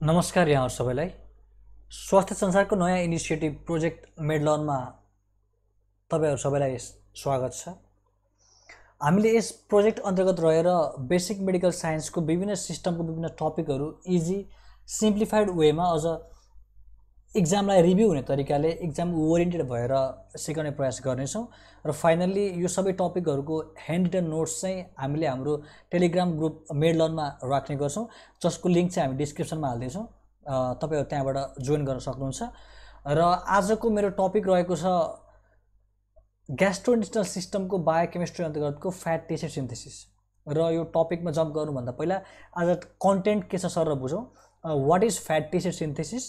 नमस्कार यहाँ सबैलाई। स्वास्थ्य संसारको नयाँ इनिसिएटिभ प्रोजेक्ट मेडलर्नमा तपाईहरु सबैलाई स्वागत छ। हामीले यस प्रोजेक्ट अन्तर्गत रहेर बेसिक मेडिकल साइन्सको विभिन्न सिस्टमको विभिन्न टपिकहरु इजी सिम्प्लिफाइड वेमा अझ एक्जामलाई रिभ्यू हुने तरिकाले एक्जाम ओरिएन्टेड भएर सिकाउने प्रयास गर्नेछौं र फाइनल्ली यो सबै टपिकहरुको ह्यान्ड रिटन नोट्स चाहिँ हामीले हाम्रो टेलिग्राम ग्रुप मेडलर्नमा राख्ने गर्छौं, जसको लिंक चाहिँ हामी डिस्क्रिप्सनमा हाल्दै छौं। तपाईहरु त्यहाँबाट जोइन गर्न सक्नुहुन्छ। र आजको मेरो टपिक रहेको छ ग्यास्ट्रोइन्टेस्टाइनल सिस्टमको बायोकेमिस्ट्री अन्तर्गतको फ्याटी एसिड सिन्थेसिस। र यो टपिकमा जम्प गर्नुभन्दा पहिला आज कन्टेन्ट के छ सर बुझौं। What is fatty acid synthesis,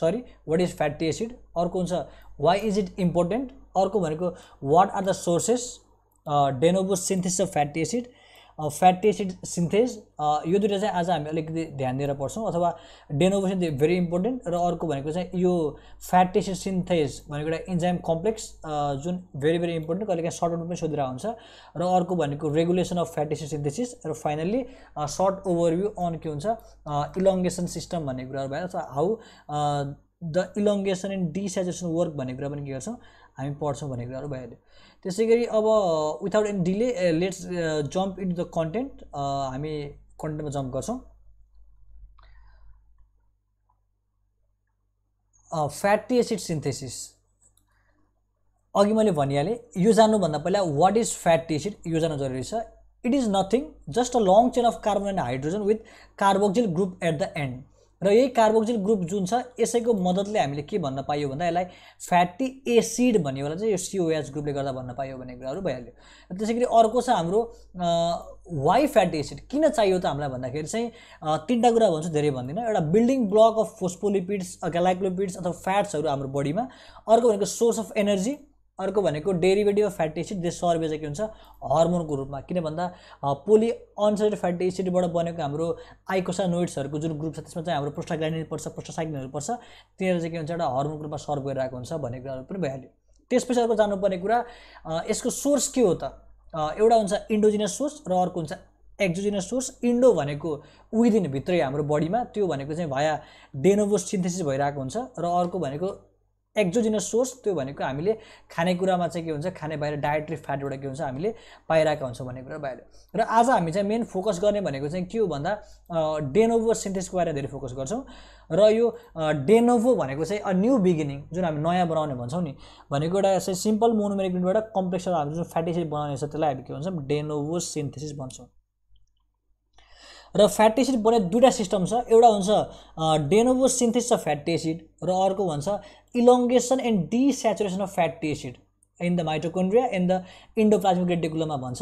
what is fatty acid, अर्को हुन्छ व्हाई इज इट इम्पोर्टेन्ट, अर्को भनेको what are the sources, de novo synthesis of fatty acid, fatty acid synthase. यो दुईटा चाहिँ आज हामी अलिकति ध्यान दिएर पढ्छौं। अथवा डेनोभो सिन्थेज भेरी इम्पोर्टेन्ट र अर्को भनेको चाहिँ यो फ्याटी एसिड सिन्थेज भनेको एउटा इन्जाइम कम्प्लेक्स जुन भेरी भेरी इम्पोर्टेन्ट, कहिलेकाहीँ सर्ट नोट पनि सोधिरहेको हुन्छ। र अर्को भनेको regulation of fatty acid synthesis. र फाइनल्ली सर्ट ओभरभ्यू अन के हुन्छ इलोङ्गेसन सिस्टम भन्ने कुराहरु भयो। अथवा हाउ द इलोङ्गेसन एन्ड डिस्याचुरेसन वर्क भन्ने कुरा पनि के गर्छौं हामी पढ्छौं भन्ने कुराहरु भइहाल्यो। त्यसैगरी अब without any delay let's jump into the content. हामी कन्टेन्टमा जम्प गर्छौं। फ्याटी एसिड सिन्थेसिस अघि मैले भनिहालेँ। यो जान्नुभन्दा पहिला व्हाट इज फ्याटी एसिड यो जान्नु जरुरी छ। It is nothing just a long chain of carbon and hydrogen with carboxyl group at the end. र यही कार्बोक्सिल ग्रुप जुन छ यसैको मद्दतले हामीले के भन्न पाइयो भन्दा यसलाई फ्याटी एसिड भन्ने वाला चाहिँ यो COH ग्रुपले गर्दा भन्न पाइयो भन्ने कुराहरु भइहाल्यो। त्यसैगरी अर्को छ हाम्रो वाइ फ्याटी एसिड किन चाहियो त हामीलाई भन्दाखेरि चाहिँ तीनटा कुरा भन्छु, धेरै भन्दिन। एउटा building block of phospholipids, glycolipids अथवा फ्याट्सहरु हाम्रो बडीमा, अर्को भनेको सोर्स अफ एनर्जी, अर्को भनेको डेरिभेटिभ अफ फ्याटी एसिड जे सर्भे चाहिँ के हुन्छ हर्मोनको रूपमा। किन भन्दा पोली अनसैचुरेटेड फ्याटी एसिडबाट बनेको हाम्रो आइकोसानोइड्सहरुको जुन ग्रुप छ त्यसमा चाहिँ हाम्रो प्रोस्टाग्ल्यान्डिन पर्छ, प्रोस्टासाइक्लिनहरु पर्छ, तिनीहरु चाहिँ के हुन्छ एउटा हर्मोनको रूपमा सर्भ गरिरहेको हुन्छ भन्ने कुराहरु पनि भइहाल्यो। त्यसपछि अर्को जान्नुपर्ने कुरा यसको सोर्स के हो त। एउटा हुन्छ इन्डोजिनस सोर्स र अर्को हुन्छ एक्जोजिनस सोर्स। इन्डो भनेको विदिन भित्रै हाम्रो बडीमा, त्यो भनेको चाहिँ भाया डेनोभो सिन्थेसिस भइरहेको हुन्छ। र अर्को भनेको एक्जोजिनस सोर्स, त्यो भनेको हामीले खानेकुरामा चाहिँ के हुन्छ खाने बाहिर डायट्री फ्याटबाट के हुन्छ हामीले पाइरहेका हुन्छौँ भन्ने कुरा भइहाल्यो। र आज हामी चाहिँ मेन फोकस गर्ने भनेको चाहिँ के हो भन्दा डेनोभो सिन्थेसिसको बारेमा धेरै फोकस गर्छौं। र यो डेनोभो भनेको चाहिँ अ न्यू बिगिनिङ, जुन हामी नयाँ बनाउने भन्छौं नि, भनेको एउटा चाहिँ सिम्पल मोनोमेरिक युनिटबाट कम्प्लेक्स हामी जुन फ्याटी एसिड बनाउने छ त्यसलाई हामी के भन्छौं डेनोभो सिन्थेसिस भन्छौं। र फ्याटी एसिड बन्ने दुईटा सिस्टम छ। एउटा हुन्छ de novo synthesis of fatty acid र अर्को भन्छ elongation and desaturation of fatty acid in the mitochondria and the endoplasmic रेटिकुलममा भन्छ।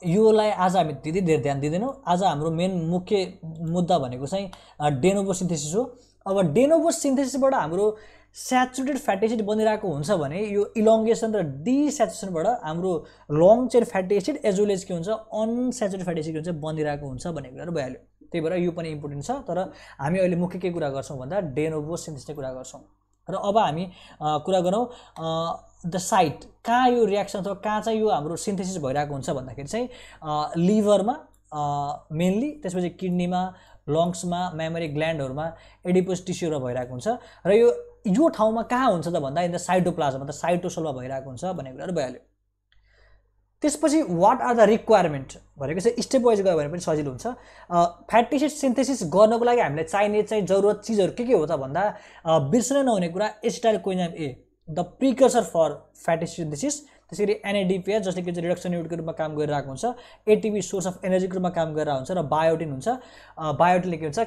योलाई आज हामी त्यति धेरै ध्यान दिदैनौं। आज हाम्रो मेन मुख्य मुद्दा भनेको चाहिँ डेनोभो सिन्थेसिस हो। अब डेनोभो सिन्थेसिसबाट हाम्रो स्याचुरेटेड फ्याटी एसिड बनिरहेको हुन्छ भने यो इलोङ्गेसन र डिस्याचुरेसनबाट हाम्रो long chain fatty acid as well as के हुन्छ अनस्याचुरेटेड फ्याटी एसिड चाहिँ बनिरहेको हुन्छ भन्ने कुराहरु भइहाल्यो। त्यही भएर यो पनि इम्पोर्टेन्ट छ। तर हामी अहिले मुख्य के कुरा गर्छौं भन्दा डेनोभो सिन्थेसिसको कुरा गर्छौं। र अब हामी कुरा गरौँ द साइट, कहाँ यो रियाक्सन अथवा कहाँ चाहिँ यो हाम्रो सिन्थेसिस भइरहेको हुन्छ भन्दाखेरि चाहिँ लिभरमा मेनली, त्यसपछि किडनीमा, लङ्समा, मेमोरी ग्ल्यान्डहरुमा, एडिपोज टिस्युमा भइरहेको हुन्छ। र यो ठाउँमा कहाँ हुन्छ त भन्दा इन द साइटोप्लाज्म अथवा साइटोसोलमा भइरहेको हुन्छ भन्ने कुराहरु भइहाल्यो। त्यसपछि व्हाट आर द रिक्वायरमेन्ट भनेको चाहिँ स्टेप वाइज गयो भने पनि सजिलो हुन्छ। फ्याटी एसिड सिन्थेसिस गर्नको लागि हामीलाई चाहिने चाहिँ जरुरत चीजहरु के हो त भन्दा बिर्सनै नहुने कुरा acetyl coenzyme A the precursor for fatty acid synthesis. त्यसैगरी NADPH जसले कि रिडक्सन युनिटको रूपमा काम गरिरहेको हुन्छ, ATP सोर्स अफ एनर्जीको रूपमा काम गरिरहेको हुन्छ, र बायोटिन हुन्छ। बायोटिनले के हुन्छ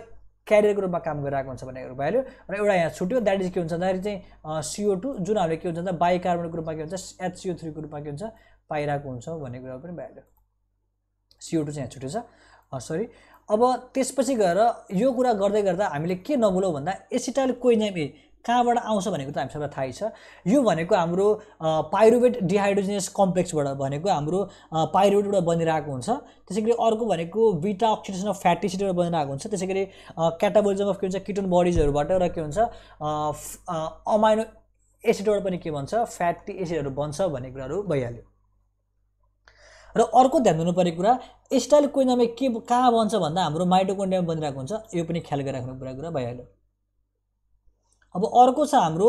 क्यारियरको रूपमा काम गरिरहेको हुन्छ भन्ने कुरा भइहाल्यो। र एउटा यहाँ छुट्यो द्याट इज के हुन्छ भन्दाखेरि चाहिँ CO2 जुन हामीले के हुन्छ भन्दा बाइकार्बोनेटको रूपमा के हुन्छ HCO3 को रूपमा के हुन्छ पाइरहेको हुन्छ भन्ने कुरा पनि भइहाल्यो। CO2 चाहिँ यहाँ छुट्यो छ सरी। अब त्यसपछि गएर यो कुरा गर्दै गर्दा हामीले के नभुलौं भन्दा एसिटाइल कोइनाम ए कहाँबाट आउँछ भनेको त हामी सबैलाई थाहै छ। यो भनेको हाम्रो पाइरुवेट डिहाइड्रोजिनेस कम्प्लेक्सबाट भनेको हाम्रो पाइरुवेटबाट बनिरहेको हुन्छ। त्यसैगरी अर्को भनेको बीटा अक्सिडेसन अफ फ्याटी एसिडबाट बनिरहेको हुन्छ। त्यसैगरी क्याटाबोलिजम अफ के हुन्छ किटोन बडीजहरुबाट र के हुन्छ अमाइनो एसिडबाट पनि के भन्छ फ्याटी एसिडहरु बन्छ भन्ने कुराहरु भइहाल्यो। र अर्को ध्यान दिनुपर्ने कुरा एसिटाइल कोइन्जाइम ए के कहाँ बन्छ भन्दा हाम्रो माइटोकोन्ड्रियामा बनिरहेको हुन्छ, यो पनि ख्याल गरिराख्नु पर्ने कुरा भइहाल्यो। अब अर्को छ हाम्रो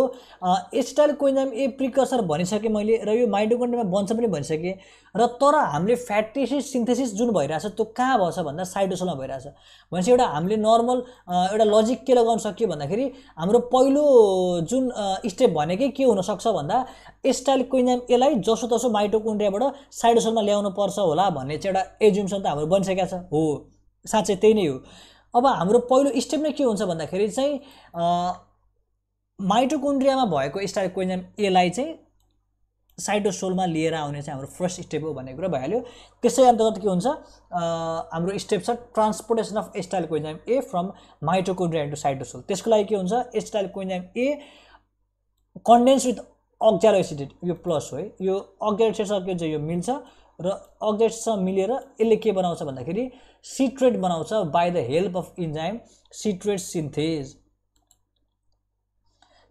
एसिटाइल कोइन्जाइम ए प्रिकर्सर भनिसकेँ मैले, र यो माइटोकोन्ड्रियामा बन्छ पनि भनिसकेँ। र तर हामीले फ्याटी एसिड सिन्थेसिस जुन भइरहेछ त्यो कहाँ भएछ भन्दा साइटोसोलमा भइरहेछ। भनेपछि एउटा हामीले नर्मल एउटा लजिक के लगाउन सक्यो भन्दाखेरि हाम्रो पहिलो जुन स्टेप भनेकै के हुनसक्छ भन्दा एसिटाइल कोइन्जाइम एलाई जसोतसो माइटोकोन्ड्रियाबाट साइटोसोलमा ल्याउनु पर्छ होला भन्ने चाहिँ एउटा एज्युम्सन त हाम्रो बनिसकेको छ। हो, साँच्चै त्यही नै हो। अब हाम्रो पहिलो स्टेप नै के हुन्छ भन्दाखेरि चाहिँ माइटोकोन्ड्रियामा भएको एसिटाइल कोइन्जाइम एलाई चाहिँ साइटोसोलमा लिएर आउने चाहिँ हाम्रो फर्स्ट स्टेप हो भन्ने कुरा भइहाल्यो। त्यसै अन्तर्गत के हुन्छ हाम्रो स्टेप छ transportation of acetyl coenzyme A from mitochondria into cytosol. त्यसको लागि के हुन्छ acetyl coenzyme A condense with oxaloacetate, यो प्लस हो है, यो अक्जालो एसिटेटसँग के हुन्छ यो मिल्छ र अक्जालोसँग मिलेर यसले के बनाउँछ भन्दाखेरि सिट्रेट बनाउँछ by the help of enzyme citrate synthase.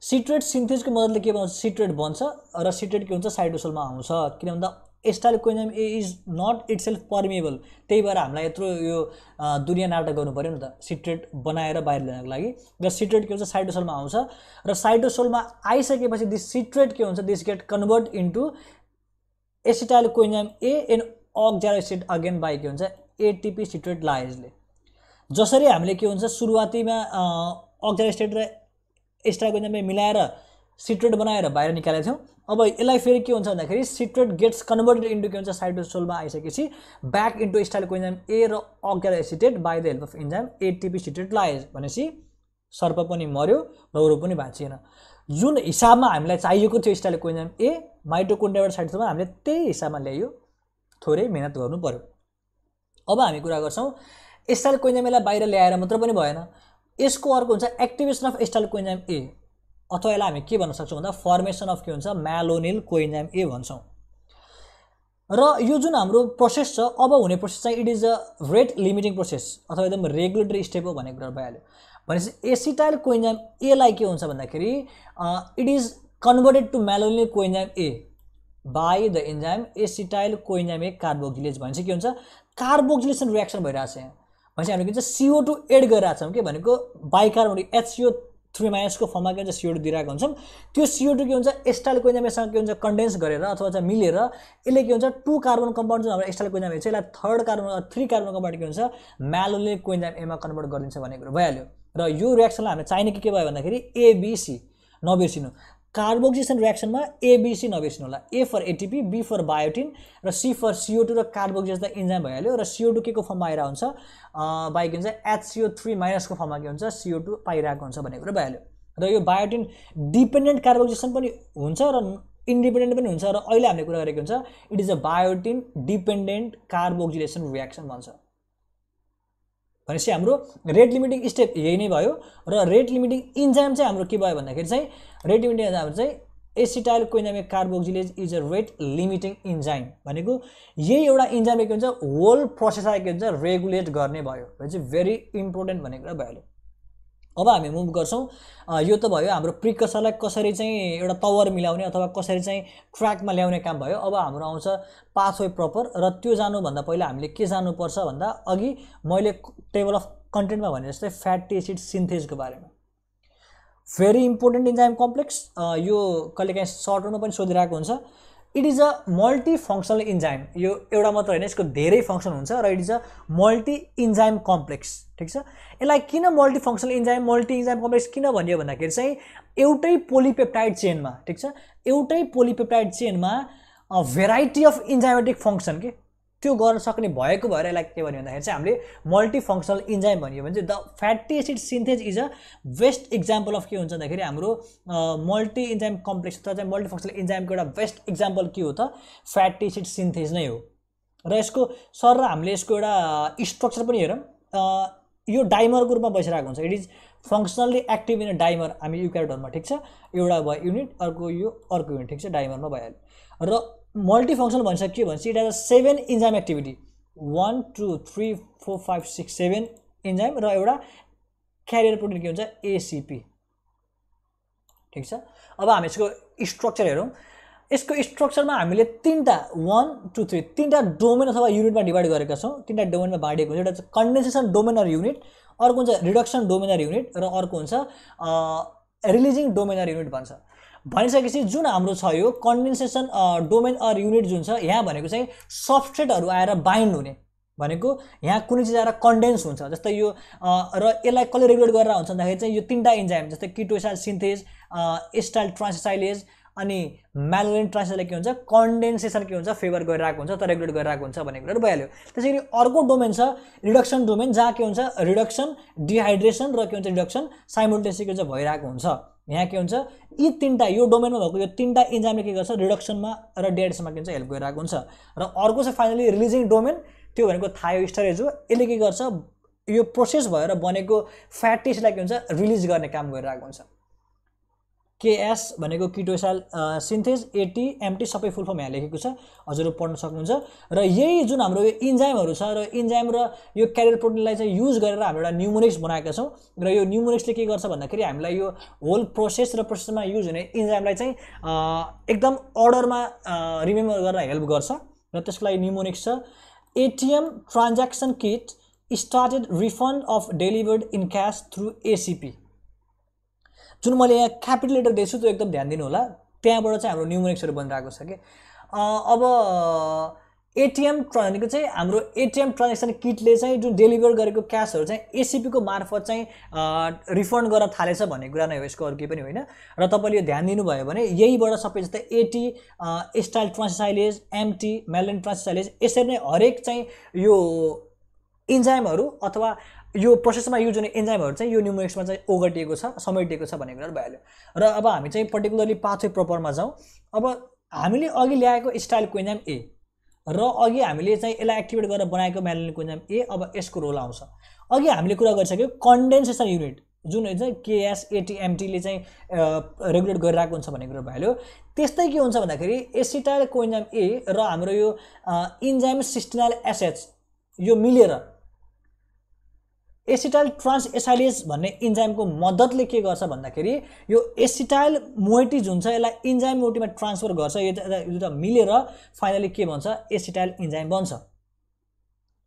Citrate सिन्थेजको मद्दतले के बनाउँछ सिट्रेट बन्छ र सिट्रेट के हुन्छ साइटोसोलमा आउँछ। किन भन्दा acetyl coenzyme A is not itself permeable, त्यही भएर हामीलाई यत्रो यो दुनियाँ नाटक गर्नु पऱ्यो नि त सिट्रेट बनाएर बाहिर ल्याउनको लागि। र सिट्रेट के हुन्छ साइटोसोलमा आउँछ र साइटोसोलमा आइसकेपछि दिस सिट्रेट के हुन्छ this get convert into acetyl coenzyme A and oxalo acid again by के हुन्छ एटिपी सिट्रेट लाएजले। जसरी हामीले के हुन्छ सुरुवातीमा अक्जालो एसिड र एसिटाइल कोइन्जाइम मिलाएर सिट्रेट बनाएर बाहिर निकालेको थियौँ, अब यसलाई फेरि के हुन्छ भन्दाखेरि सिट्रेट गेट्स कन्भर्टेड इन्टु के हुन्छ साइटोसोलमा आइसकेपछि back into acetyl coenzyme A र oxaloacetate by the help of enzyme ATP citrate lyase. भनेपछि सर्प पनि मर्यो लौरो पनि भाँचिएन। जुन हिसाबमा हामीलाई चाहिएको थियो एसिटाइल कोइन्जाइम ए माइटोकोन्ड्रियाबाट साइटोसोलमा हामीले त्यही हिसाबमा ल्यायो, थोरै मेहनत गर्नु पर्यो। अब हामी कुरा गर्छौँ एसिटाइल कोइन्जाइम एलाई बाहिर ल्याएर मात्र पनि भएन, यसको अर्को हुन्छ एक्टिभेसन अफ एसिटाइल कोइन्जाइम ए, अथवा यसलाई हामी के भन्न सक्छौँ भन्दा फर्मेसन अफ के हुन्छ म्यालोनिल कोइन्जाइम ए भन्छौँ। र यो जुन हाम्रो प्रोसेस छ अब हुने प्रोसेस चाहिँ it is a rate limiting process अथवा एकदम रेगुलेटरी स्टेप हो भन्ने कुरा भइहाल्यो। भनेपछि एसिटाइल कोइन्जाइम एलाई के हुन्छ भन्दाखेरि it is converted to malonyl coenzyme A by the enzyme acetyl coenzyme A carboxylase. भनेपछि के हुन्छ कार्बोक्सिलेसन रियाक्सन भइरहेको छ यहाँ। भनेपछि हामीले के भन्छ CO2 एड गरिरहेको छौँ, के भनेको बाइकार्बोनेट HCO3- को फर्ममा के हुन्छ CO2 दिइरहेको हुन्छौँ। त्यो CO2 के हुन्छ एसिटाइल कोइन्जाइमसँग के हुन्छ कन्डेन्स गरेर अथवा चाहिँ मिलेर यसले के हुन्छ 2 कार्बन कम्पाउन्ड जुन हाम्रो एसिटाइल कोइन्जाइम छ यसलाई 3rd कार्बन 3 कार्बन कम्पाउन्ड के हुन्छ म्यालोनिल कोइन्जाइम एमा कन्भर्ट गरिदिन्छ भन्ने कुरा भइहाल्यो। र यो रियाक्सनलाई हामीले चाहिने के भयो भन्दाखेरि ABC नबिर्सिनु, कार्बोक्सिलेसन रियाक्सनमा ABC नबिर्सिनु होला। A for ATP, B for biotin र C फर CO2 र कार्बोक्सिलेज त इन्जाइम भइहाल्यो। र CO2 के को फर्ममा आइरहेको हुन्छ बाई के हुन्छ HCO3- को फर्ममा के हुन्छ CO2 पाइरहेको हुन्छ भन्ने कुरा भइहाल्यो। र यो बायोटिन डिपेन्डेन्ट कार्बोक्सिलेसन पनि हुन्छ र इन्डिपेन्डेन्ट पनि हुन्छ। र अहिले हामीले कुरा गरेको हुन्छ it is a biotin dependent carboxylation reaction भन्छ। भनेपछि हाम्रो रेट लिमिटिङ स्टेप यही नै भयो। र रेट लिमिटिङ इन्जाइम चाहिँ हाम्रो के भयो भन्दाखेरि चाहिँ रेट लिमिटिङ इन्जाइम चाहिँ acetyl coenzyme carboxylase is a rate limiting enzyme भनेको यही एउटा इन्जाइमले के हुन्छ होल प्रोसेसलाई के हुन्छ रेगुलेट गर्ने भयो। भनेपछि भेरी इम्पोर्टेन्ट भन्ने कुरा भइहाल्यो। अब हामी मुभ गर्छौँ, यो त भयो हाम्रो प्रिकर्सरलाई कसरी चाहिँ एउटा तवर मिलाउने अथवा कसरी चाहिँ ट्र्याकमा ल्याउने काम भयो। अब हाम्रो आउँछ पाथवे प्रपर, र त्यो जानुभन्दा पहिला हामीले के जानुपर्छ भन्दा अघि मैले टेबल अफ कन्टेन्टमा भने जस्तै फ्याटी एसिड सिन्थेजको बारेमा भेरी इम्पोर्टेन्ट इन्जाइम कम्प्लेक्स। यो कहिलेकाहीँ सर्टमा पनि सोधिरहेको हुन्छ। It is a multi functional enzyme, यो एउटा मात्र होइन यसको धेरै फङ्सन हुन्छ र it is a multi enzyme complex. ठिक छ, यसलाई किन multi functional enzyme multi enzyme complex किन भनियो भन्दाखेरि चाहिँ एउटै पोलिपेप्टाइड चेनमा, ठिक छ, एउटै पोलिपेप्टाइड चेनमा भेराइटी अफ इन्जाइमेटिक फङ्सन के त्यो गर्न सक्ने भएको भएर यसलाई के भन्यो भन्दाखेरि चाहिँ हामीले मल्टी फङ्सनल इन्जाइम भनियो भने चाहिँ the fatty acid synthase is a best example of के हुन्छ भन्दाखेरि हाम्रो मल्टी इन्जाइम कम्प्लेक्स अथवा चाहिँ मल्टी फङ्सनल इन्जाइमको एउटा बेस्ट इक्जाम्पल के हो त फ्याटी एसिड सिन्थेज नै हो। र यसको सर र हामीले यसको एउटा स्ट्रक्चर पनि हेरौँ, यो डाइमरको रूपमा बसिरहेको हुन्छ। It is functionally active in a dimer हामी युक्यारियोटमा, ठिक छ, एउटा भयो युनिट अर्को यो अर्को युनिट, ठिक छ, डाइमरमा भइहाल्यो। र मल्टी फङ्सनल भनिसक्यो भनेपछि it has 7 enzyme activity 1 2 3 4 5 6 7 enzyme र एउटा क्यारियर प्रोटिन के हुन्छ ACP। ठिक छ, अब हामी यसको स्ट्रक्चर हेरौँ। यसको स्ट्रक्चरमा हामीले तीनटा 1 2 3 तीनटा डोमेन अथवा युनिटमा डिभाइड गरेका छौँ। तीनटा डोमेनमा बाँडिएको हुन्छ। एउटा चाहिँ कन्डेन्सेसन डोमेन अर युनिट, अर्को हुन्छ रिडक्सन डोमेन अर युनिट र अर्को हुन्छ रिलिजिङ डोमेन अर युनिट भन्छ। भनिसकेपछि जुन हाम्रो छ यो कन्डेन्सेसन डोमेन अर युनिट जुन छ, यहाँ भनेको चाहिँ सबस्ट्रेटहरू आएर बाइन्ड हुने भनेको यहाँ कुनै चिज आएर कन्डेन्स हुन्छ। जस्तै यो र यसलाई कसले रेगुलेट गरेर हुन्छ भन्दाखेरि चाहिँ यो तीनटा इन्जाइम जस्तै किटोएसाइल सिन्थेज, एसिटाइल ट्रान्सएसाइलेज अनि म्यालोनिन ट्रान्सएसाइलले के हुन्छ कन्डेन्सेसन के हुन्छ फेभर गरिरहेको हुन्छ, त रेगुलेट गरिरहेको हुन्छ भन्ने कुराहरू भइहाल्यो। त्यसैगरी अर्को डोमेन छ रिडक्सन डोमेन, जहाँ के हुन्छ रिडक्सन, डिहाइड्रेसन र के हुन्छ रिडक्सन साइमल्टेनियसली के हुन्छ भइरहेको हुन्छ। यहाँ के हुन्छ यी तीनटा यो डोमेनमा भएको यो तीनटा इन्जाइमले के गर्छ रिडक्सनमा र डिहाइड्रेसनमा के हुन्छ हेल्प गरिरहेको हुन्छ। र अर्को चाहिँ फाइनली रिलिजिङ डोमेन, त्यो भनेको थायोस्टरेज हो। यसले के गर्छ यो प्रोसेस भएर बनेको फ्याटी एसिडलाई के हुन्छ रिलिज गर्ने काम गरिरहेको हुन्छ। केएस भनेको किटोएसाइल सिन्थेज, एटी एमटी सबै फुल फर्म यहाँ लेखेको छ, हजुरहरू पढ्न सक्नुहुन्छ। र यही जुन हाम्रो यो इन्जाइमहरू छ र इन्जाइम र यो क्यारियर प्रोटिनलाई चाहिँ युज गरेर हाम्रो एउटा न्युमोनिक्स बनाएका छौँ। र यो न्युमोनिक्सले के गर्छ भन्दाखेरि हामीलाई यो होल प्रोसेस र प्रोसेसमा युज हुने इन्जाइमलाई चाहिँ एकदम अर्डरमा रिमेम्बर गर्न हेल्प गर्छ। र त्यसको लागि न्युमोनिक्स छ ATM transaction kit started refund of delivered in cash through ACP. जुन मैले यहाँ क्यापिटल लेटर दिएछु त्यो एकदम ध्यान दिनु होला, त्यहाँबाट चाहिँ हाम्रो न्युमोनिक्सहरू बनिरहेको छ कि। अब एटिएम भनेको चाहिँ हाम्रो एटिएम ट्रान्जेक्सन किटले चाहिँ जुन डेलिभर गरेको क्यासहरू चाहिँ एसिपीको मार्फत चाहिँ रिफन्ड गर्न थालेछ भन्ने कुरा नै हो, यसको अरू केही पनि होइन। र तपाईँले यो ध्यान दिनुभयो भने यहीबाट सबै जस्तै एटी, एसिटाइल ट्रान्सएसाइलेज, एमटी, म्यालोनिन ट्रान्सएसाइलेज, यसरी नै हरेक चाहिँ यो इन्जाइमहरू अथवा यो प्रोसेसमा युज हुने इन्जाइमहरू चाहिँ यो न्युमोनिक्समा चाहिँ ओगटिएको छ, समेटिएको छ भन्ने कुराहरू भइहाल्यो। र अब हामी चाहिँ पर्टिकुलरली पाथवे प्रपरमा जाउँ। अब हामीले अघि ल्याएको स्टाइलको इन्जाइम ए र अघि हामीले चाहिँ यसलाई एक्टिभेट गरेर बनाएको म्यालोनिनको इन्जाइम ए, अब यसको रोल आउँछ। अघि हामीले कुरा गरिसक्यो कन्डेन्सेसन युनिट जुन चाहिँ केएस एटिएमटीले चाहिँ रेगुलेट गरिरहेको हुन्छ भन्ने कुरा भइहाल्यो। त्यस्तै के हुन्छ भन्दाखेरि एसिटाइलको इन्जाइम ए र हाम्रो यो इन्जाइम सिस्टिनाइल एसएच यो मिलेर एसिटाइल ट्रान्सएसाइलेज भन्ने इन्जाइमको मद्दतले के गर्छ भन्दाखेरि यो एसिटाइल मोइटी जुन छ यसलाई इन्जाइम मोइटीमा ट्रान्सफर गर्छ। यो दुईटा मिलेर फाइनली के भन्छ एसिटाइल इन्जाइम बन्छ।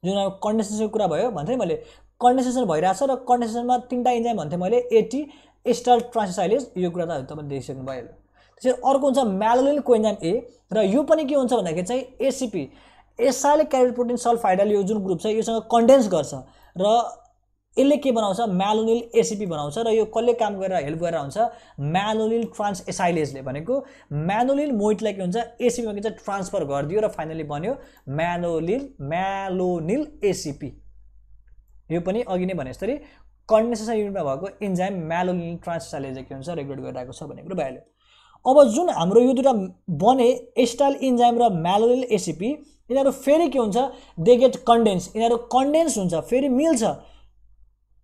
जुन अब कन्डेन्सेसनको कुरा भयो भन्थे मैले, कन्डेन्सेसन भइरहेछ र कन्डेन्सेसनमा तीनटा इन्जाइम भन्थे मैले एटी, एसिटाइल ट्रान्सएसाइलेज, यो कुरा त तपाईँले देखिसक्नु भयो। त्यसरी अर्को हुन्छ म्यालोनिनको इन्जाइम ए र यो पनि के हुन्छ भन्दाखेरि चाहिँ एसिपी एसाइल क्यारियर प्रोटिन सल्फाइडल यो जुन ग्रुप छ योसँग कन्डेन्स गर्छ र यसले के बनाउँछ म्यालोनिल एसिपी बनाउँछ। र यो कसले काम गरेर हेल्प गरेर हुन्छ म्यालोनिल ट्रान्सएसाइलेजले, भनेको म्यालोनिल मोइटलाई के हुन्छ एसिपीमा के चाहिँ ट्रान्सफर गरिदियो र फाइनली बन्यो म्यालोनिल एसिपी। यो पनि अघि नै भने जस्तै कन्डेन्सेसन युनिटमा भएको इन्जाइम म्यालोनिल ट्रान्सएसाइलेजले के हुन्छ रेगुलेट गरिरहेको छ भन्ने कुरा भइहाल्यो। अब जुन हाम्रो यो दुईटा बने एसिटाइल इन्जाइम र म्यालोनिल एसिपी, यिनीहरू फेरि के हुन्छ दे गेट कन्डेन्स, यिनीहरू कन्डेन्स हुन्छ फेरि मिल्छ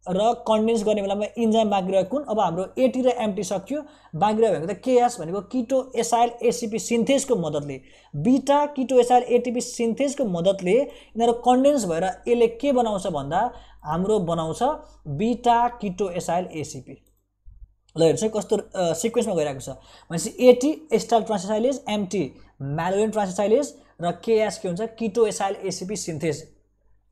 र कन्डेन्स गर्ने बेलामा इन्जाइम बाँकी रह्यो कुन, अब हाम्रो एटी र एमटी सक्यो, बाँकी रह्यो भनेको त केएस भनेको किटो एसाइल एसिपी सिन्थेजको मद्दतले, बिटा किटो एसाइल एटिपी सिन्थेजको मद्दतले यिनीहरू कन्डेन्स भएर यसले के बनाउँछ भन्दा हाम्रो बनाउँछ बिटा किटो एसाइल एसिपी। ल हेर्नुहोस् है कस्तो सिक्वेन्समा गइरहेको छ भनेपछि एटी एसिटाइल ट्रान्सएसाइलेज, एमटी म्यालोनिन ट्रान्सएसाइलेज र केएस के हुन्छ किटो एसाइल एसिपी सिन्थेज।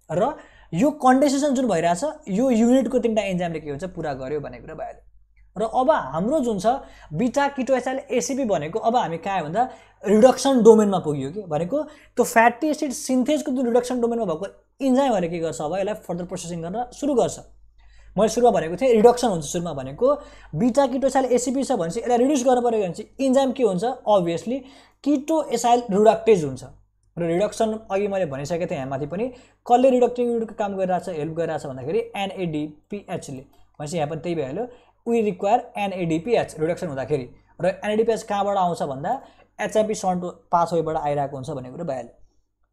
र यो कन्डेन्सेसन जुन भइरहेछ यो युनिटको तीनटा इन्जाइमले के हुन्छ पुरा गर्यो भन्ने कुरा भइहाल्यो। र अब हाम्रो जुन छ बिटा किटो एसाइल एसिपी भनेको अब हामी कहाँ आयो भन्दा रिडक्सन डोमेनमा पुग्यो कि, भनेको त्यो फ्याटी एसिड सिन्थेजको जुन रिडक्सन डोमेनमा भएको इन्जाइमहरूले के गर्छ अब यसलाई फर्दर प्रोसेसिङ गर्न सुरु गर्छ। मैले सुरुमा भनेको थिएँ रिडक्सन हुन्छ, सुरुमा भनेको बिटा किटो एसाइल एसिपी छ भनेपछि यसलाई रिड्युस गर्नु पऱ्यो भने चाहिँ इन्जाइम के हुन्छ अभियसली किटो एसाइल रिडक्टेज हुन्छ। र रिडक्सन अघि मैले भनिसकेको थिएँ यहाँ माथि पनि कसले रिडक्टिङ युनिटको काम गरिरहेछ हेल्प गरिरहेछ भन्दाखेरि एनएडिपिएचले, भनेपछि यहाँ पनि त्यही भइहाल्यो वी रिक्वायर एनएडिपिएच रिडक्सन हुँदाखेरि। र एनएडिपिएच कहाँबाट आउँछ भन्दा एचआइपी सन्ट पाथवेबाट आइरहेको हुन्छ भन्ने कुरा भइहाल्यो।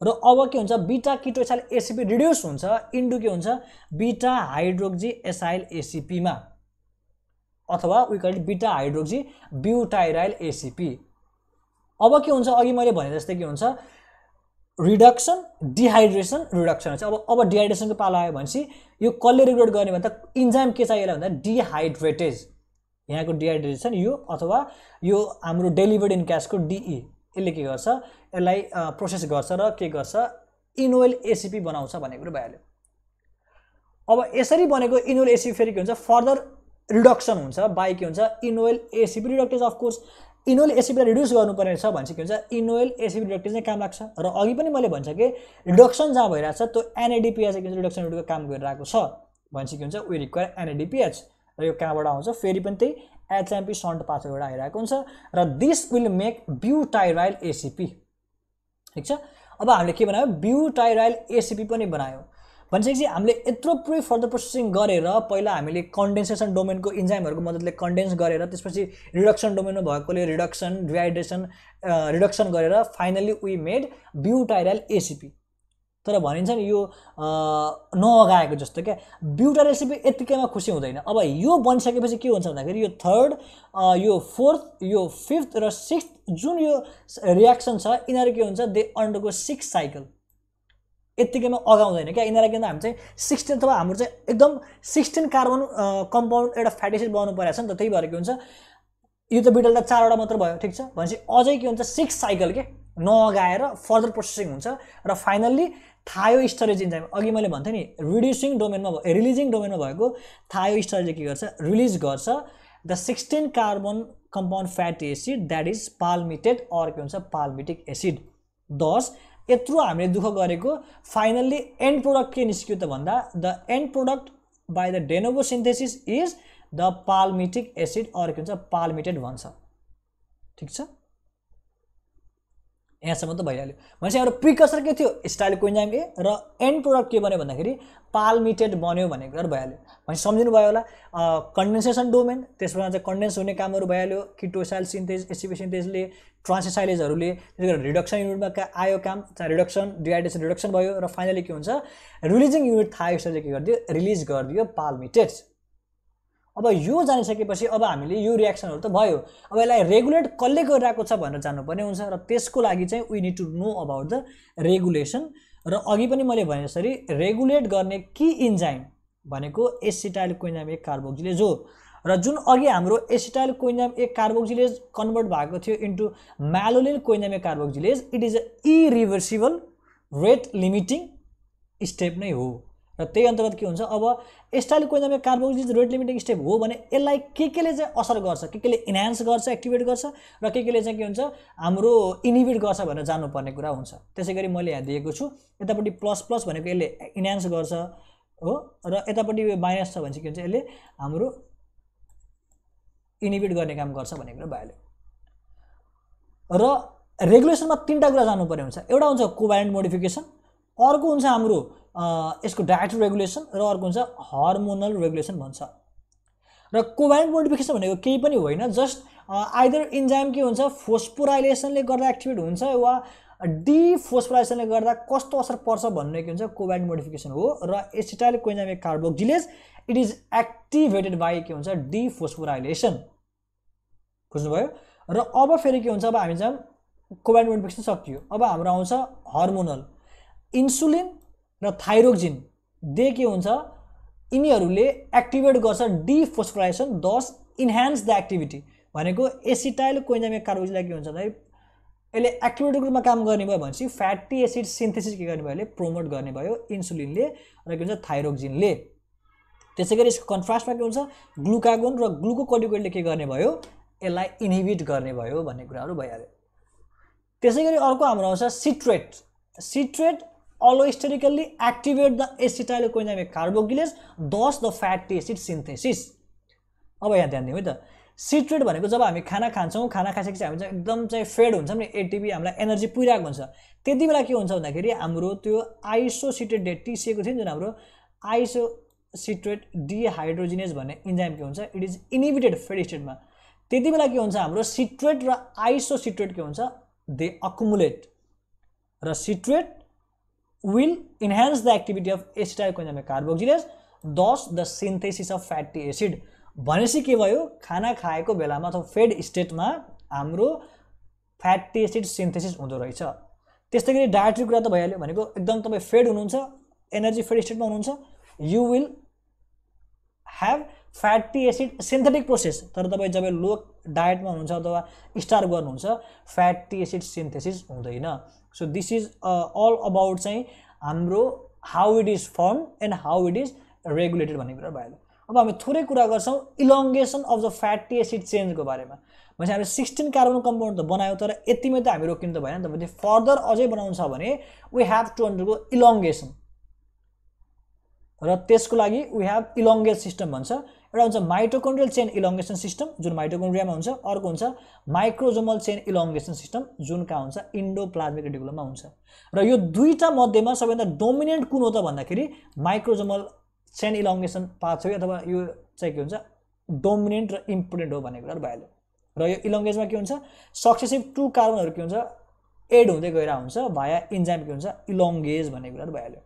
र अब के हुन्छ बिटा किटो एसाइल एसिपी रिड्युस हुन्छ इन्टु के हुन्छ बिटा हाइड्रोक्सी एसाइल एसिपीमा, अथवा वी कल इट बिटा हाइड्रोक्सी ब्युटाइराइल एसिपी। अब के हुन्छ अघि मैले भने जस्तै के हुन्छ रिडक्सन डिहाइड्रेसन रिडक्सन हुन्छ। अब डिहाइड्रेसनको पालो आयो भनेपछि यो कसले रेगुलेट गर्ने भन्दा इन्जाइम के चाहियो भन्दा डिहाइड्रेटेज, यहाँको डिहाइड्रेसन यो अथवा यो हाम्रो डेलिभर्ड इन क्यासको डिई यसले के गर्छ, यसलाई प्रोसेस गर्छ र के गर्छ, इनोल एसिपी बनाउँछ भन्ने कुरो भइहाल्यो। अब यसरी बनेको इनोल एसिपी फेरि के हुन्छ, फर्दर रिडक्सन हुन्छ बाई के हुन्छ, enol ACP reductase. Of course enol एसिपीलाई रिड्युस गर्नुपर्ने छ भने चाहिँ के हुन्छ, इनोल एसिपी रिडक्टेज नै काम लाग्छ। र अघि पनि मैले भनिसकेँ रिडक्सन जहाँ भइरहेछ त्यो एनएडीपीएच के हुन्छ, रिडक्सन युनिटको काम गरिरहेको छ भने चाहिँ के हुन्छ, वी रिक्वायर एनएडीपीएच। र यो कहाँबाट आउँछ, फेरि पनि त्यही एचएमपी सन्ट पाथवेबाट आइरहेको हुन्छ र दिस विल मेक ब्युटाइराइल एसिपी। ठिक छ, अब हामीले के बनायो, ब्युटाइराइल एसिपी पनि बनायो भनेपछि हामीले यत्रो पुरै फर्दर प्रोसेसिङ गरेर पहिला हामीले कन्डेन्सेसन डोमेनको इन्जाइमहरूको मद्दतले कन्डेन्स गरेर त्यसपछि रिडक्सन डोमेनमा भएकोले रिडक्सन डिहाइड्रेसन रिडक्सन गरेर फाइनली वी मेड ब्युटाइराइल एसिपी। तर भनिन्छ नि यो नअगाएको जस्तो क्या, ब्युटाइराइल एसिपी यतिकैमा खुसी हुँदैन। अब यो बनिसकेपछि के हुन्छ भन्दाखेरि यो थर्ड, यो फोर्थ, यो फिफ्थ र सिक्स्थ जुन यो रियाक्सन छ यिनीहरू के हुन्छ, दे अन्डरगो 6 साइकल। यतिकैमा अगाउँदैन क्या यिनीहरूलाई, किन हामी चाहिँ 16 अथवा हाम्रो चाहिँ एकदम 16 कार्बन कम्पाउन्ड एउटा फ्याटी एसिड बनाउनु परेको छ नि त, त्यही भएर के हुन्छ, यो त बिटलदा 4वटा मात्र भयो। ठिक छ, भनेपछि अझै के हुन्छ, 6 साइकल के नअगाएर फर्दर प्रोसेसिङ हुन्छ र फाइनल्ली थायो स्टोरेज इन्जाइम, अघि मैले भन्थेँ नि रिड्युसिङ डोमेनमा रिलिजिङ डोमेनमा भएको थायो स्टोरेजले के गर्छ, रिलिज गर्छ the 16 carbon compound fatty acid that is palmitate or के हुन्छ, पाल्मिटिक एसिड। 10 यत्रो हामीले दुःख गरेको फाइनल्ली एन्ड प्रोडक्ट के निस्क्यो त भन्दा, the end product by the de novo synthesis is the palmitic acid or के हुन्छ, पाल्मिटेड भन्छ। ठिक छ, यहाँसम्म त भइहाल्यो। भनेपछि हाम्रो प्रिकसर के थियो, स्टाइल कोइन्जाइम ए र एन्ड प्रोडक्ट के बन्यो भन्दाखेरि पाल्मिटेड बन्यो भन्ने कुरा भइहाल्यो। भनेपछि सम्झिनु भयो होला, कन्डेन्सेसन डोमेन त्यसमा चाहिँ कन्डेन्स हुने कामहरू भइहाल्यो, किटोसाइल सिन्थेज एसिपी सिन्थेजले, ट्रान्ससाइलेजहरूले, त्यसै गरी रिडक्सन युनिटमा आयो काम, रिडक्सन डिहाइड्रेसन रिडक्सन भयो र फाइनली के हुन्छ, रिलिजिङ युनिट थायोस्टरले के गरिदियो, रिलिज गरिदियो पाल्मिटेड। अब यो जानिसकेपछि अब हामीले यो रियाक्सनहरू त भयो, अब यसलाई रेगुलेट कसले गरिरहेको छ भनेर जान्नुपर्ने हुन्छ र त्यसको लागि चाहिँ we need to know about the regulation. र अघि पनि मैले भने जसरी रेगुलेट गर्ने की इन्जाइम भनेको एसिटाइल कोइन्जाइम ए कार्बोक्सिलेज हो र जुन अघि हाम्रो acetyl coenzyme A carboxylase convert भएको थियो into malonyl coenzyme A carboxylase, it is a irreversible rate limiting step नै हो र त्यही अन्तर्गत के हुन्छ, अब acetyl coenzyme A carboxylase rate limiting step हो भने यसलाई केले चाहिँ असर गर्छ, केले इन्हान्स गर्छ, एक्टिभेट गर्छ र केले चाहिँ के हुन्छ, हाम्रो इनिबिट गर्छ भनेर जान्नुपर्ने कुरा हुन्छ। त्यसै गरी मैले यहाँ दिएको छु, यतापट्टि प्लस प्लस भनेको यसले इन्हान्स गर्छ हो र यतापट्टि माइनस छ भने चाहिँ के हुन्छ, यसले हाम्रो इनिबिट गर्ने काम गर्छ भन्ने कुरा भइहाल्यो। र रेगुलेसनमा 3टा कुरा जान्नुपर्ने हुन्छ, एउटा हुन्छ कोभ्यालेन्ट मोडिफिकेसन, अर्को हुन्छ हाम्रो यसको डायट्री रेगुलेसन र अर्को हुन्छ हर्मोनल रेगुलेसन भन्छ। र कोभ्यालेन्ट मोडिफिकेसन भनेको केही पनि होइन, जस्ट आइदर इन्जाइम के हुन्छ फोस्फोराइलेसनले गर्दा एक्टिभेट हुन्छ वा डिफोस्फोराइलेसनले गर्दा कस्तो असर पर्छ भन्ने के हुन्छ कोभ्यालेन्ट मोडिफिकेसन हो। र acetyl coenzyme A carboxylase it is activated by के हुन्छ, डिफोस्फोराइलेसन। बुझ्नुभयो। र अब फेरि के हुन्छ, अब हामी चाहिँ कोभ्यालेन्ट मोडिफिकेसन सकियो, अब हाम्रो आउँछ हर्मोनल, इन्सुलिन र थाइरोक्सिन दे के हुन्छ, यिनीहरूले एक्टिभेट गर्छ डिफोस्फोराइलेसन, दस इन्हान्स द एक्टिभिटी। भनेको एसिटाइल कोइन्जाइम ए कार्बोक्सिलेज के हुन्छ भन्दाखेरि यसले एक्टिभेटको रूपमा काम गर्ने भयो भनेपछि फ्याटी एसिड सिन्थेसिस के गर्ने भयो, यसले प्रमोट गर्ने भयो इन्सुलिनले र के हुन्छ थाइरोक्सिनले। त्यसै गरी यसको कन्ट्रास्टमा के हुन्छ, ग्लुकागोन र ग्लुकोकर्टिकोइडले के गर्ने भयो, यसलाई इनहिबिट गर्ने भयो भन्ने कुराहरू भइहाल्यो। त्यसै गरी अर्को हाम्रो आउँछ citrate. Citrate allosterically activate the acetyl coenzyme A carboxylase, thus the fatty acid synthesis। अब यहाँ ध्यान दिउँ है त, सिट्रेट भनेको जब हामी खाना खान्छौँ, खाना खाइसकेपछि हामी चाहिँ एकदम चाहिँ फेड हुन्छौँ नि, एटिपी हामीलाई एनर्जी पुगिरहेको हुन्छ, त्यति बेला के हुन्छ भन्दाखेरि हाम्रो त्यो आइसोसिट्रेट टिसिएको थियो नि जुन हाम्रो आइसोसिट्रेट डिहाइड्रोजिनेज भन्ने इन्जाइम के हुन्छ, इट इज इनिबिटेड फेड स्टेटमा। त्यति बेला के हुन्छ, हाम्रो सिट्रेट र आइसोसिट्रेट के हुन्छ, दे अकुमुलेट र citrate will enhance the activity of acetyl coenzyme carboxylase, thus the synthesis of fatty acid। भनेपछि के भयो, खाना खाएको बेलामा अथवा फेड स्टेटमा हाम्रो फ्याटी एसिड सिन्थेसिस हुँदो रहेछ। त्यस्तै गरी डायट्री कुरा त भइहाल्यो, भनेको एकदम तपाईँ फेड हुनुहुन्छ, एनर्जी फेड स्टेटमा हुनुहुन्छ, you will have fatty acid synthetic process, तर तपाईँ जब लो डायटमा हुनुहुन्छ अथवा स्टार गर्नुहुन्छ फ्याटी एसिड सिन्थेसिस हुँदैन। So this is all about चाहिँ हाम्रो how it is form and how it is regulated भन्ने कुरा भयो। अब हामी थोरै कुरा गर्छौँ elongation of the fatty acid चेन्जको बारेमा। भनेपछि हामीले 16 कार्बन कम्पाउन्ड त बनायौँ, तर यतिमै त हामी रोकिनु त भएन नि त। फर्दर अझै बनाउनु छ भने वी हेभ टु अन्डरगो इलोङ्गेसन, र त्यसको लागि वी हेभ इलोङ्गेट सिस्टम भन्छ। एउटा हुन्छ माइटोकोन्ड्रियल चेन इलोङ्गेसन सिस्टम जुन माइटोकोन्ड्रियामा हुन्छ, अर्को हुन्छ माइक्रोजोमल चेन इलोङ्गेसन सिस्टम जुन कहाँ हुन्छ इन्डोप्लाज्मिक रेटिकुलममा हुन्छ। र यो दुईटा मध्येमा सबैभन्दा डोमिनेन्ट कुन हो त भन्दाखेरि माइक्रोजोमल चेन इलोङ्गेसन पार्ट हो, अथवा यो चाहिँ के हुन्छ डोमिनेन्ट र इम्पोर्टेन्ट हो भन्ने कुराहरू भइहाल्यो। र यो इलोङ्गेजमा के हुन्छ सक्सेसिभ 2 कार्बनहरू के हुन्छ एड हुँदै गइरहेको हुन्छ भाया इन्जाइम के हुन्छ इलोङ्गेज भन्ने कुराहरू भइहाल्यो।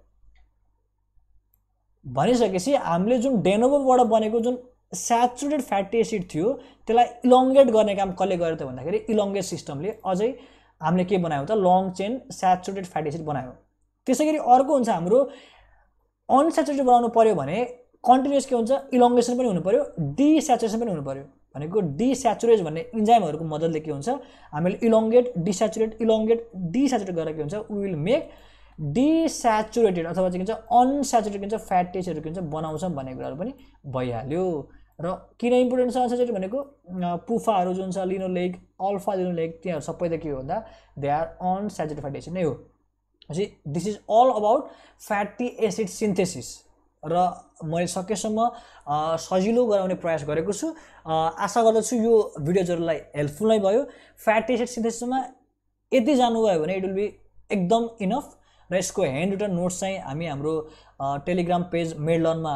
भनिसकेपछि हामीले जुन डेनोभोबाट बनेको जुन स्याचुरेटेड फ्याटी एसिड थियो त्यसलाई इलोङ्गेट गर्ने काम कसले गर्यो त भन्दाखेरि इलोङ्गेट सिस्टमले अझै हामीले के बनायो त long chain saturated fatty acid बनायो। त्यसै गरी अर्को हुन्छ हाम्रो अनस्याचुरेटेड बनाउनु पर्यो भने कन्टिन्युस के हुन्छ इलोङ्गेसन पनि हुनु पर्यो, डिस्याचुरेसन पनि हुनु पर्यो। भनेको डिस्याचुरेज भन्ने इन्जाइमहरूको मद्दतले के हुन्छ हामीले इलोङ्गेट डिस्याचुरेट गरेर के हुन्छ वी विल मेक डिस्याचुरेटेड अथवा चाहिँ के भन्छ अनस्याचुरेटेड के भन्छ फ्याटी एसिडहरू के भन्छ बनाउँछौँ भन्ने कुराहरू पनि भइहाल्यो। र किन इम्पोर्टेन्ट छ अनस्याचुरेटेड भनेको पुफाहरू जुन छ लिनोलेक अल्फा लिनोलेक त्यहाँ सबै त के हो भन्दा they are unsaturated fatty acid नै हो। This is all about fatty acid synthesis. र मैले सकेसम्म सजिलो गराउने प्रयास गरेको छु। आशा गर्दछु यो भिडियो हजुरलाई हेल्पफुल नै भयो। फ्याटी एसिड सिन्थेसिसमा यति जानुभयो भने इट विल बी एकदम इनफ। र यसको ह्यान्ड रिटन नोट्स चाहिँ हामी हाम्रो टेलिग्राम पेज मेडलर्नमा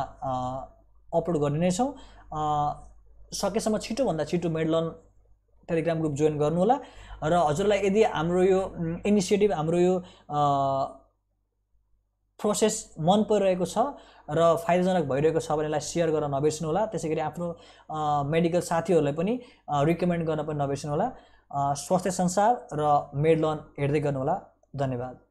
अपलोड गर्ने नै छौँ। सकेसम्म छिटोभन्दा छिटो मेडलर्न टेलिग्राम ग्रुप जोइन गर्नु होला। र हजुरलाई यदि हाम्रो यो इनिसिएटिभ हाम्रो यो प्रोसेस मन परिरहेको छ र फाइदाजनक भइरहेको छ भने यसलाई सेयर गर्न नबिर्सनु होला। त्यसै गरी आफ्नो मेडिकल साथीहरूलाई पनि रिकमेन्ड गर्न पनि नबिर्सनु होला। स्वास्थ्य संसार र मेडलर्न हेर्दै गर्नु होला। धन्यवाद।